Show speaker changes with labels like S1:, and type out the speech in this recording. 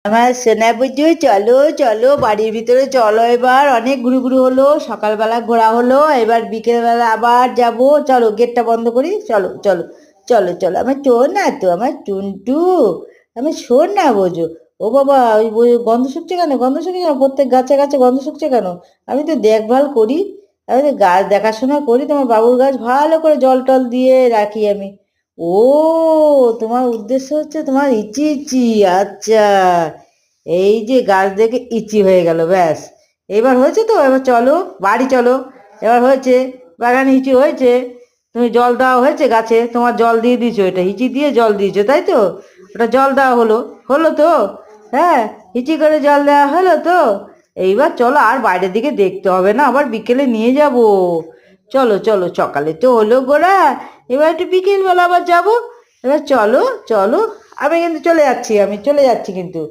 S1: আমার সোনা বুঝু, চলো চলো বাড়ির ভিতরে চলো, এবার অনেক ঘুরু হলো, সকালবেলা ঘোরা হলো, এবার বিকেলবেলা আবার যাব। চলো গেটটা বন্ধ করি, চলো চলো চলো চলো। আমার শোন না তো, আমার টুনটু, আমি শোন না বোঝো। ও বাবা, ওই গন্ধ শুকছে কেন, গন্ধ শুকছে কেন, প্রত্যেক গাছে গাছে গন্ধ শুকছে কেন? আমি তো দেখভাল করি, আমি তো গাছ দেখাশোনা করি, তোমার বাবুর গাছ ভালো করে জল টল দিয়ে রাখি আমি। ও, তোমার উদ্দেশ্য হচ্ছে তোমার ইচি ইচি, আচ্ছা। এই যে গাছ দেখে ইচি হয়ে গেল, ব্যাস। এবার হয়েছে তো, এবার চলো বাড়ি চলো। এবার হয়েছে, বাগানে হিচি হয়েছে, তুমি জল দেওয়া হয়েছে গাছে, তোমার জল দিয়ে দিয়েছো, এটা হিচি দিয়ে জল দিয়েছো তাই তো? ওটা জল দেওয়া হলো, হলো তো? হ্যাঁ, হিচি করে জল দেওয়া হলো তো? এইবার চলো, আর বাইরের দিকে দেখতে হবে না, আবার বিকেলে নিয়ে যাব। চলো চলো, সকালে তো হলো গোড়া, এবার একটু বিকেলবেলা আবার যাব। এবার চলো চলো, আমি কিন্তু চলে যাচ্ছি, আমি চলে যাচ্ছি কিন্তু।